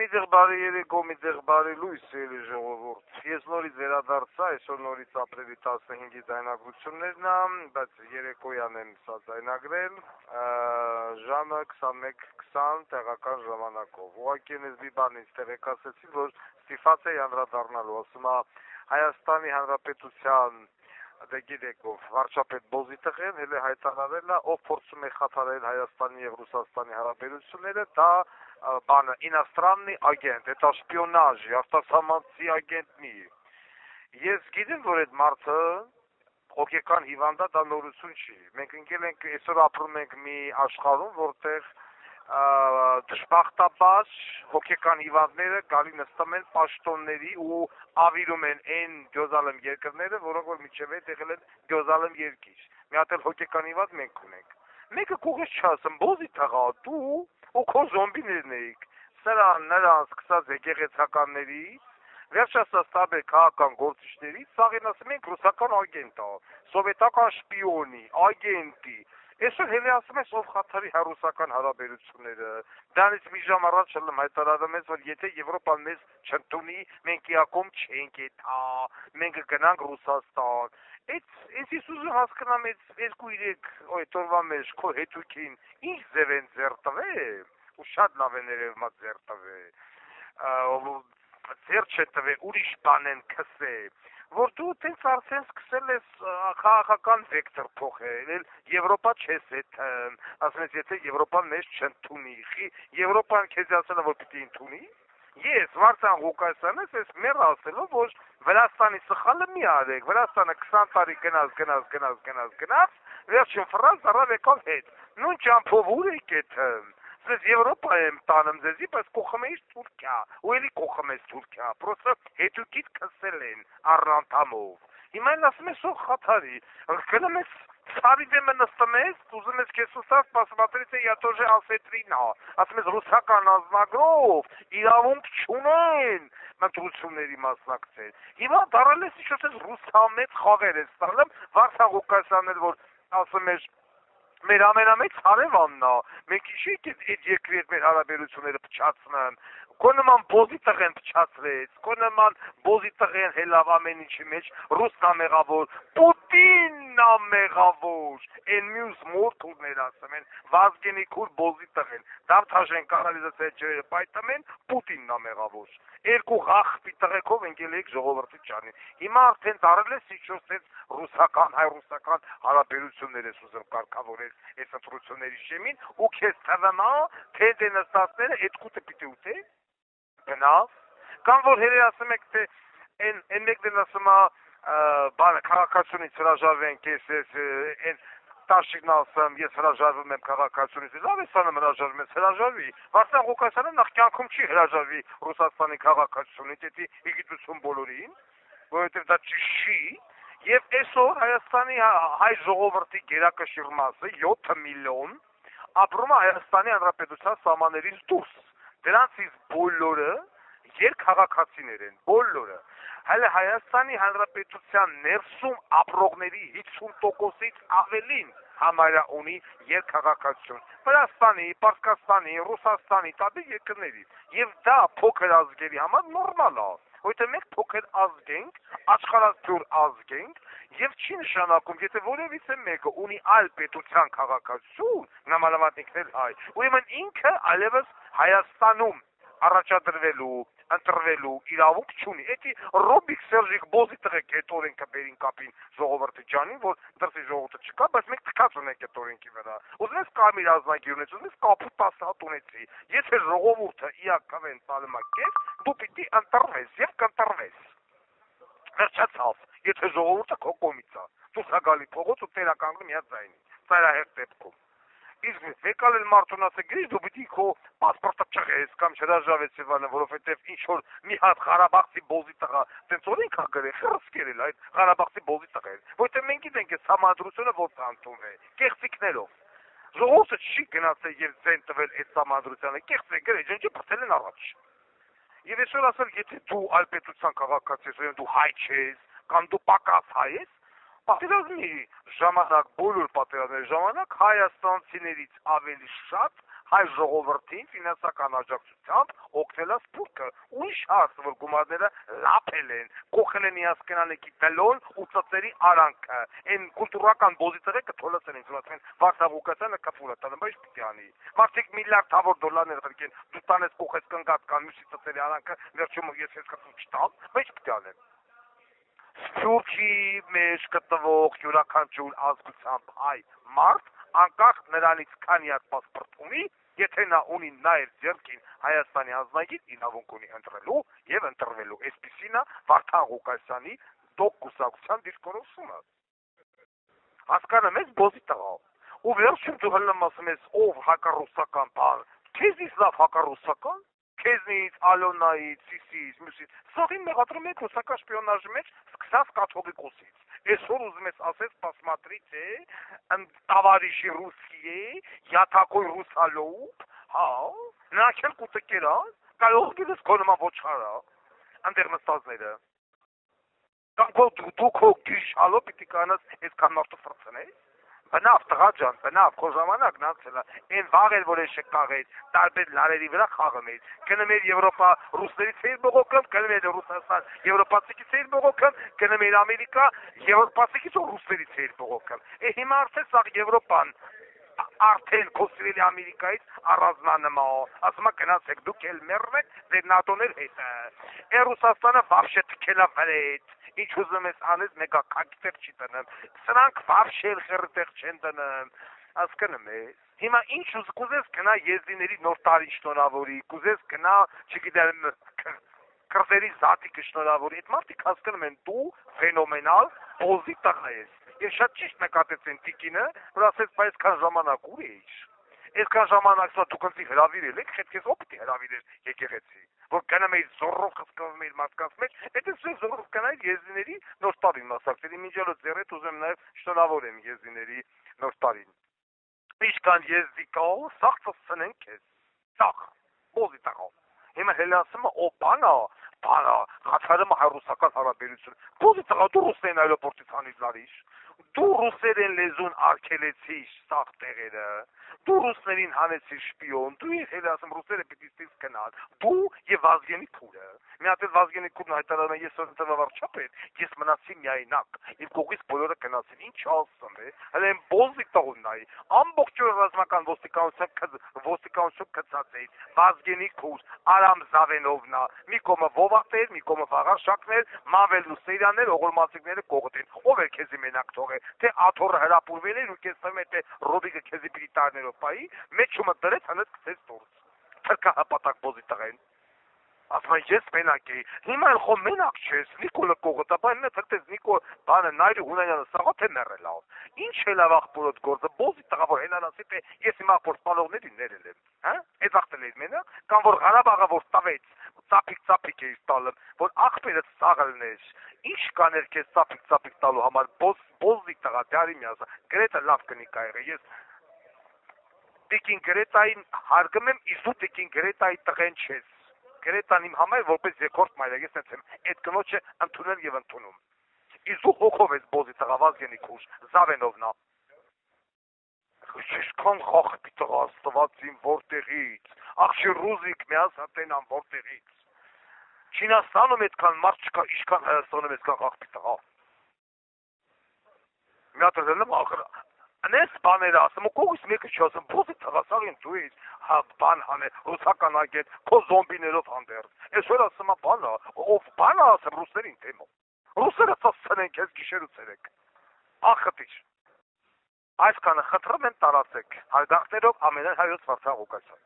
Միդեղ բարի երեկո, միդեղ բարի լույս, էլի ժողովուրդ։ Ես նորից վերադարձա, այսօր նորից ապրիլի 15-ի ձայնագրություններն եմ, բայց երեկոյան եմ սա ձայնագրել, ժամը 21:20 տեղական ժամանակով։ Ուղղակի ես մի բան ինձ տեղեկացեցի, որ ստիպված էի անդրադառնալու, ասում է Հայաստանի Հանրապետության գիտեք ով վարչապետ Բոզիտխեն հենց հայտարարել է, ով փորձում է խաթարել Հայաստանի եւ Ռուսաստանի հարաբերությունները, դա բանը иностранный агент, это шпионаж, արտասահմանցի агентնի։ Ես գիտեմ, որ այդ մարդը հոգեկան հիվանդ է, դա նորություն չի։ Մենք ընկել ենք, այսօր ապրում ենք մի աշխարհում, որտեղ դժբախտաբար հոգեկան հիվանդները գալի նստում են պաշտոնների ու ավիրում են այն գյոզալեմ երկրները, որոնք որ միջև հետ եղել են գյոզալեմ երկիր։ Մի հատ էլ հոգեկան հիվանդ մենք ունենք։ Մեկը կողես չասեմ, բոզի թաղա, դու ու քո զոմբիներն էիք։ Սրան նրան սկսած եկեղեցականներից, վերջացած տարբեր քաղաքական գործիչներից, սաղին ասում ենք ռուսական ագենտ է, սովետական շպիոնի, ագենտի։ Այսօր հենց ասում ես ով խաթարի հայ-ռուսական հարաբերությունները։ Դրանից մի ժամ առաջ եմ հայտարարում ես, որ եթե Եվրոպան մեզ չընդունի, մենք իակում չենք եթա, մենք գնանք Ռուսաստան։ Այս Իսուսը հասկանամ այս 2-3 օրվա մեջ քո հետուքին ինչ ձև են ձեռ տվել, ու շատ լավ է ներևմա ձեռ տվել, ձեռ չտվել, ուրիշ բան են քսել, որ դու տենց արդեն սկսել ես քաղաքական վեկտոր փոխել, Եվրոպա չես հետ, ասում ես, եթե Եվրոպան մեզ չընդունի, Եվրոպան քեզ ասել է, որ պիտի ընդունի, ես Վարդան Ղուկասյանս ես մեր ասելով, որ Վրաստանի սխալը մի արեք, Վրաստանը 20 տարի գնաց, վերջին ֆրազ առավ եկավ հետ, նույն ճամփով ուր եք եթե, Ես Եվրոպա եմ տանում ձեզի, բայց կողմ ես Թուրքիա, ու էլի կողմ ես Թուրքիա, պրոստը հետուքիդ քսել են առնանդամով։ Հիմա էլ ասում ես ող խաթարի, գնում ես Սարի դեմը նստում ես, ուզում ես քեզ ուստավ, посмотрите, я тоже осетрина, ասում ես ռուսական ազնագրով, իրավունք չունեն մտրությունների մասնակցել։ Հիմա դարել ես ինչ-որ ռուսամետ խաղեր ես տալում, Վարդան Ղուկասյանն էլ որ ասում ես մեր ամենամեծ հարևանն է, մենք իշենք այդ երկրի հետ մեր հարաբերությունները փչացնեն, քո նման բոզի տղեն փչացրեց, քո նման բոզի տղեն հելավ ամեն ինչի մեջ, ռուսն է մեղավոր, Պուտինն է մեղավոր, այն մյուս մորթուրներ ասում են, Վազգենի քուր բոզի տղեն, դավթաժեն կանալիզացիա ջրերը պայտում են, Պուտինն է մեղավոր, երկու աղբի տղեկով ընկել եք ժողովրդի ճանին, հիմա արդեն դարել ես ինչ-որ ռուսական, հայ-ռուսական հարաբերություններ ես ուզում կարգավորել այս ընտրությունների շեմին ու քեզ թվում է, թե դե նստածները այդ կուտը պիտի ուտե, գնավ, կամ որ հերի ասում եք, թե այն մեկն ասում է, բանը քաղաքացիությունից հրաժարվենք, ես այն տաշիկն ասեմ, ես հրաժարվում եմ քաղաքացիությունից, լավ ես անում հրաժարվում ես, հրաժարվի, Վարդան Ղուկասյանը նախ կյանքում չի հրաժարվի Ռուսաստանի քաղաքացիությունից, դա իգիտություն բոլորին, որովհետև դա ճիշտ չի, Եվ այսօր Հայաստանի հայ ժողովրդի գերակշիռ մասը 7 միլիոն ապրում է Հայաստանի Հանրապետության սահմաններից դուրս։ Դրանցից բոլորը երկքաղաքացիներ են, բոլորը։ Հələ Հայաստանի Հանրապետության ներսում ապրողների 50%-ից ավելին համարյա ունի երկքաղաքացիություն։ Վրաստանի, Պարսկաստանի, Ռուսաստանի, տարբեր երկրներից։ Եվ դա փոքր ազգերի համար նորմալ է։ Որտեղ մենք փոքր ազգ ենք, աշխարհացուր ազգ ենք, եւ չի նշանակում, եթե որևիցե մեկը ունի այլ պետության քաղաքացիություն, նմանավանդ ինքն էլ հայ, ուրեմն ինքը այլևս Հայաստանում առաջադրվելու, ընտրվելու իրավունք չունի։ Էդի Ռոբիկ Սերժիկ բոզի տղեկ այդ օրենքը բերին կապին ժողովրդի ջանին, որ դրսի ժողովուրդը չկա, բայց մենք թքած ունենք այդ օրենքի վրա։ Ուզում ես կարմիր ազնագիր ունես, ուզում ես կապուտ 10 հատ ունեցի։ Եթե ժողովուրդը իակավեն տալում է քեզ, դու պիտի ընտրվես եւ կընտրվես։ Վերջացավ, եթե ժողովուրդը քո կողմից է։ Դու սագալի փողոց ու տերականգնում մի հատ ձայնի։ Ծայրահեղ դեպքում։ Իսկ եկալ էլ մարդուն ասել գրի դու պիտի քո պասպորտը չղես կամ չհրաժարվես Սևանը, որովհետև ինչ որ մի հատ Ղարաբաղցի բոզի տղա, տենց օրենք ա գրել, խրսկել էլ այդ Ղարաբաղցի բոզի տղեն, որովհետև մենք գիտենք այս համադրությունը ո՞նց անտուն է, կեղծիքներով։ Ժողովուրդը չի գնացել եւ ձեն տվել այդ համադրությանը, կեղծ է գրել, ջնջի բրտել են առաջ։ Եվ այսօր ասել, եթե դու այլ պետության քաղաքացի ես, դու հայ չես, կամ դու պակաս հայ ես, պատերազմի ժամանակ, բոլոր պատերազմների ժամանակ հայաստանցիներից ավելի շատ հայ ժողովրդին ֆինանսական աջակցությամբ օգնել է սփյուռքը։ Ուրիշ հարց, որ գումարները լափել են, կողել են իասկենալեկի դլոն ու ծծերի արանքը։ Այն կուլտուրական բոզիտեղը թոլացել են, ասեն Վարդաղուկասյանը կփուլը տանը, բայց պիտի անի։ Մարդիկ միլիարդավոր դոլարներ դրկեն, դու տանես կողես կնգած կան մյուսի ծծերի արանքը, վերջում ես կփում չտամ, բայց պիտի անեմ։ Սփյուռքի մեջ գտնվող յուրաքանչյուր ազգությամբ հայ մարդ անկախ նրանից քանի հատ պասպորտ ունի, եթե նա ունի նայր ձեռքին Հայաստանի ազգային իրավունք ունի ընտրելու եւ ընտրվելու, այսպիսին է Վարդան Ղուկասյանի դոկ կուսակցության դիրքորոշումը։ Հասկանում ես բոզի տղա։ Ու վերջում դու հլնում ասում ես ով հակառուսական բան, քեզից լավ հակառուսական, քեզնից Ալոնայից, Սիսից, մյուսից, սաղին մեղադրում եք ռուսական շպիոնաժի մեջ սկսած կաթողիկոսից։ Այսօր ուզում ես ասես посмотрите, товарищи русские, я такой русалоб, հա, նրանք էլ կուտկեր է, կարող գիտես քոնոմա ոչխարա, այնտեղ նստածները։ Կամ դու քո գիշալո պիտի կանաս այսքան մարդու ֆրծնես։ Բնավ տղա ջան, բնավ քո ժամանակն անցել է, այն վաղ էր որ ես շկաղեց, տարբեր լարերի վրա խաղում էր, գնում էր Եվրոպա ռուսների ծեր բողոքում, գնում էր Ռուսաստան եվրոպացիքի ծեր բողոքում, գնում էր Ամերիկա եվրոպացիքից ու ռուսների ծեր բողոքում։ Հիմա արդեն սա Եվրոպան արդեն կոսրելի Ամերիկայից առանձնանմա, ասում է գնացեք դուք էլ մեռն եք, ձեր նատոներ հետ է, Ռուսաստանը վարշե թքել է վրետ, ինչ ուզում ես անես մեկա կակիտեր չի տնեմ, սրանք վարշել խերտեղ չեն տնեմ, ասկնում ես, հիմա ինչ կուզես գնա եզդիների նոր տարի շնորհավորի, կուզես գնա, չգիտեմ, կրտերի զատիկը շնորհավորի, այդ մարդիկ հասկանում են դու ֆենոմենալ բոզի տղա ես, ես շատ ճիշտ նկատեցին տիկինը, որ ասեց, բայց այսքան ժամանակ ուր էիր, այսքան ժամանակ սա դուք ինձ հրավիրել եք, հետքես ով պիտի հրավիրեր եկեղեցի, որ գնում էիր զորով խսկվում էիր մարդկանց մեջ, այդպես զորով գնայր եզդիների նոր տարին մասնակցել, իմիջիալոց ձեռետ ուզեմ նաև շնորհավորեմ եզդիների նոր տարին, ինչքան եզդի կա, սաղ ծծնեն քեզ, սաղ, բոզի տղա, հիմա հելը ասում է, օ բանա, խաթարում է ռուսական հարաբերություն, բոզի տղա, դու ռուսերեն այլոպորտից հանիր լարիշ, դու ռուսերեն լեզուն արգելեցիր սաղ տեղերը, դու ռուսներին հանեցիր շպիոն, դու ես հելը ասում ռուսերը պիտի ստից կնալ, դու և Վազգենի քուրը, մի հատ էլ Վազգենի քուրն հայտարարում է ես ընտրվարչապետ, ես մնացի միայնակ, իմ կողքից բոլորը գնացին, ինչ ասում է, հələ այն բոզի տղուն նայի, ամբողջ օրը ռազմական ոստիկանություն գծած էի, Վազգենի քուր, Արամ Զավենովնա, մի կողմը Վովախտեր, մի կողմը Վաղարշակներ, Մավել Լուսեյաններ, օղորմացիկները կողտին, ով էր քեզի մենակ թողել, թե Աթոռը հրապուրվել էր ու քեզ թվում է թե Ռոբիկը քեզի պիտի տարներով պայի, մեջումը դրեց հենց քեզ դուրս, թրկա հպատակ բոզի տղեն, ասում են ես մենակ էի, հիմա էլ խո մենակ չես, Նիկոլը կողտա, բայց նա թրտեց Նիկոլ բանը Նայրի Հունանյանը սաղա թե մեռել ավ, ինչ էլ ավ աղբորոտ գործը, բոզի տղա որ հենանասի թե ես իմ աղբոր սպանողներին ներել եմ, հա, այդ աղտել էիր մենակ, կամ որ Ղարաբաղը որ տավեց, ծապիկ էիր տալում, որ աղբերը սաղլն էր, ինչ կաներ քեզ ծապիկ տալու համար, բոզի տղա, դարի միասա, գրետը լավ կնի կայղը, ես Տիկին Գրետային հարգում եմ, իսու Տիկին Գրետայի տղեն չես, Գրետան իմ համար որպես երկրորդ մայր է, ես նենց եմ այդ կնոջը ընդունել և ընդունում, իսու հոգով ես բոզի տղա Վազգենի քուր, Զավենովնա, Ինչքան խախպի տղա աստված իմ որտեղից, աղջի ռուզիկ միաս հատենան որտեղից, Չինաստանում այդքան մարդ չկա, ինչքան Հայաստանում այդքան խախպի տղա, մի հատ եմ աղր, Անես բաները ասում, ու կողից մեկը չասում, բոզի տղասաղին դու ես, բան հանել, ռուսական ագետ, քո զոմբիներով հանդերձ, այսօր ասում է բանա, ով բանա ասում ռուսերին թեմո, ռուսերը ծծցնեն քեզ գիշեր ու ցերեկ, ախտիր, այսքանը խտրում են տարածեք, հարգանքներով ամենայն հայոց Վարդան Ղուկասյան։